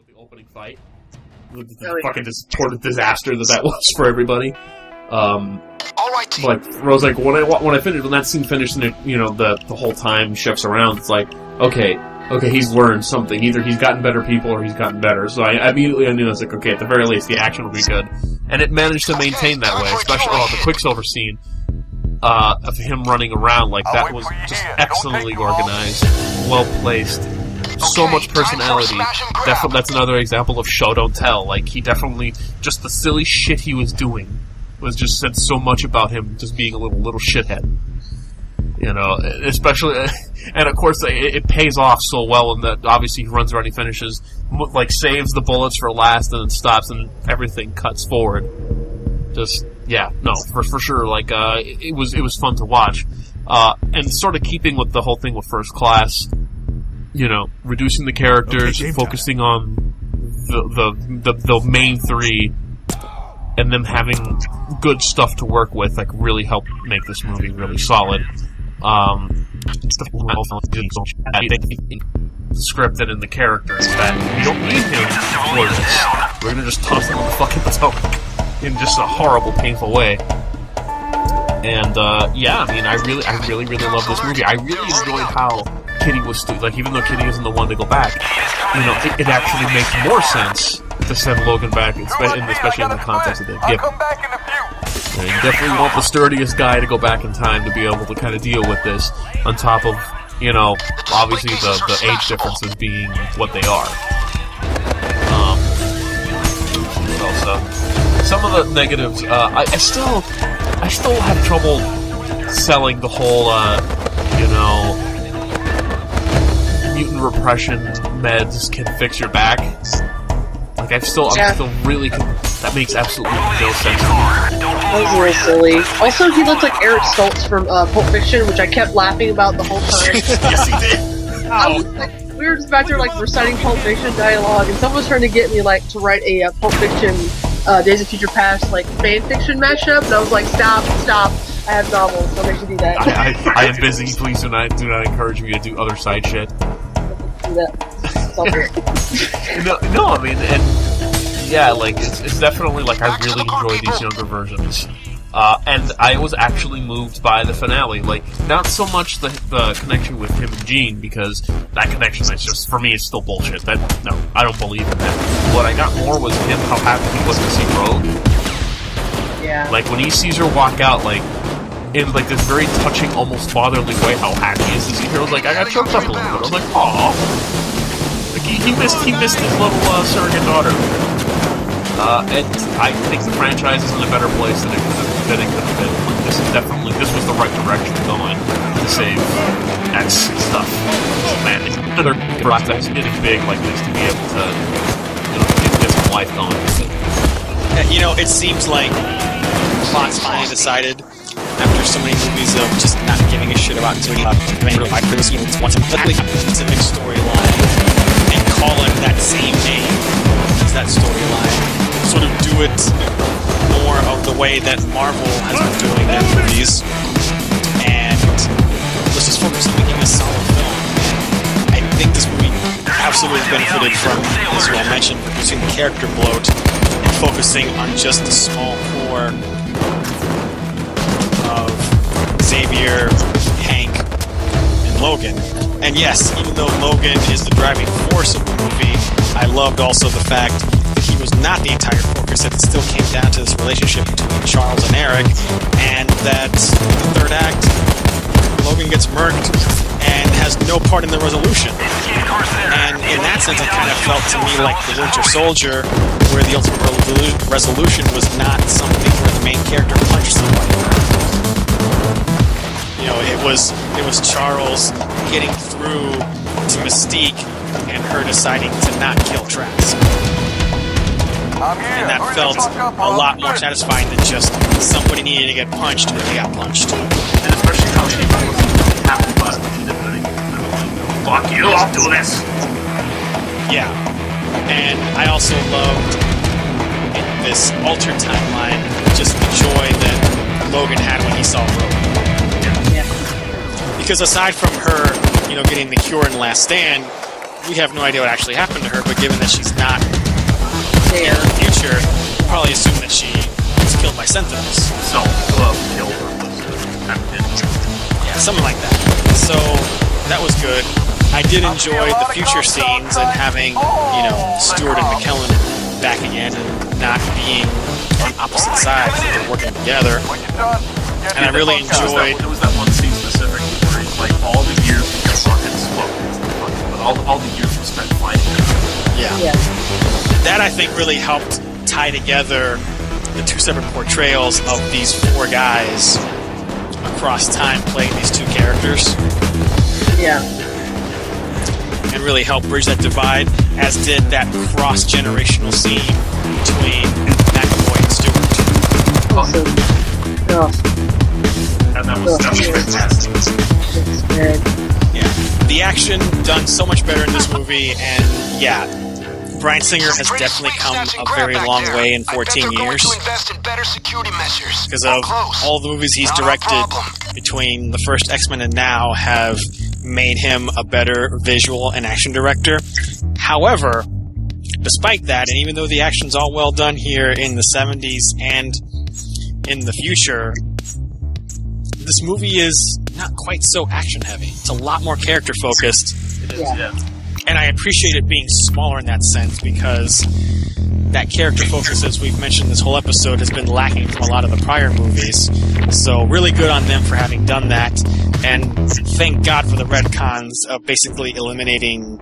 with the opening fight. With the fucking disaster that was for everybody. Like Rose, like when I finished, when that scene finished, and the whole time Chef's around, it's like, okay, he's learned something. Either he's gotten better people or he's gotten better. So I immediately knew, I was like, okay, at the very least, the action will be good, and it managed to maintain that way. Especially the Quicksilver scene of him running around, like that was just excellently organized, well placed. So much personality. That's another example of show don't tell. Like, he definitely, just the silly shit he was doing was just said so much about him just being a little shithead. Especially, and of course it pays off so well in that obviously he runs around, he finishes, like saves the bullets for last and then stops and everything cuts forward. Just, yeah, no, for sure, like, it was fun to watch. And sort of keeping with the whole thing with First Class, reducing the characters, focusing on the main three, and them having good stuff to work with, like, really helped make this movie really solid. Scripted in the characters that we don't need him for this. We're gonna just toss him on the fucking Potomac in just a horrible, painful way. And I really love this movie. I really enjoyed how Kitty was even though Kitty isn't the one to go back, it actually makes more sense to send Logan back, especially in the context of the given. You definitely want the sturdiest guy to go back in time to be able to kind of deal with this, on top of, obviously the age differences being what they are. Also, some of the negatives, I still have trouble selling the whole, mutant repression meds can fix your back. Like, I'm still really, that makes absolutely no sense to me. That was real silly. Also, he looked like Eric Stoltz from Pulp Fiction, which I kept laughing about the whole time. Yes, he did. We were just back there, like, reciting Pulp Fiction dialogue, and someone was trying to get me, like, to write a Pulp Fiction Days of Future Past, like, fan fiction mashup, and I was like, stop, I have novels, don't make me do that. I am busy, please do not encourage me to do other side shit. Do that. No, I mean, and yeah, like, it's definitely, like, I really enjoy these younger versions. And I was actually moved by the finale. Like, not so much the connection with him and Jean, because that connection is just, for me, it's still bullshit. No, I don't believe in that. What I got more was him, how happy he was to see Rogue. Yeah. Like, when he sees her walk out, like, in, like, this very touching, almost fatherly way, how happy he is to see her. I was like, I got choked up a little bit. I was like, aww. Like, he missed his little, surrogate daughter. And I think the franchise is in a better place than it could have been. Like, this was the right direction to go in to save X stuff. Man, another process getting big like this to be able to, get some life going. It seems like plot's finally decided after so many movies of just not giving a shit about doing one specific storyline and call it that same name as that storyline. Sort of do it more of the way that Marvel has been doing their movies, and let's just focus on making a solid film. I think this movie absolutely benefited from, as you all mentioned, reducing the character bloat and focusing on just the small core of Xavier, Hank, and Logan. And yes, even though Logan is the driving force of the movie, I loved also the fact that he was not the entire focus, that it still came down to this relationship between Charles and Eric, and that the third act, Logan gets murked and has no part in the resolution. And in that sense, it kind of felt to me like The Winter Soldier, where the ultimate resolution was not something where the main character punched somebody. It was Charles getting through to Mystique and her deciding to not kill Trax. And that felt a lot more satisfying than just somebody needed to get punched and they got punched. And especially how she was happy about it. Fuck you, I'll do this! Yeah. And I also loved, in this altered timeline, just the joy that Logan had when he saw Rogue. Because aside from her, getting the cure in Last Stand, we have no idea what actually happened to her, but given that she's not future, you probably assume that she was killed by Sentinels. Self-killed or was Yeah, something like that. So, that was good. I did enjoy the future scenes and having, Stewart and McKellen back again and not being on opposite sides. They were working together. And I really enjoyed... It was that one scene specifically where he's like, all the years we fucking spoke, but all the years we spent fighting. Yeah. That, I think, really helped tie together the two separate portrayals of these four guys across time playing these two characters. Yeah. And really helped bridge that divide, as did that cross-generational scene between McAvoy and Stewart. Awesome. And that was fantastic. Yeah. The action done so much better in this movie, and yeah, Bryan Singer has definitely come a very long way in 14 years. Because of all the movies he's directed between the first X-Men and now have made him a better visual and action director. However, despite that, and even though the action's all well done here in the 70s and in the future, this movie is not quite so action-heavy. It's a lot more character-focused. It is, yeah. And I appreciate it being smaller in that sense, because that character focus, as we've mentioned this whole episode, has been lacking from a lot of the prior movies. So really good on them for having done that. And thank God for the retcons of basically eliminating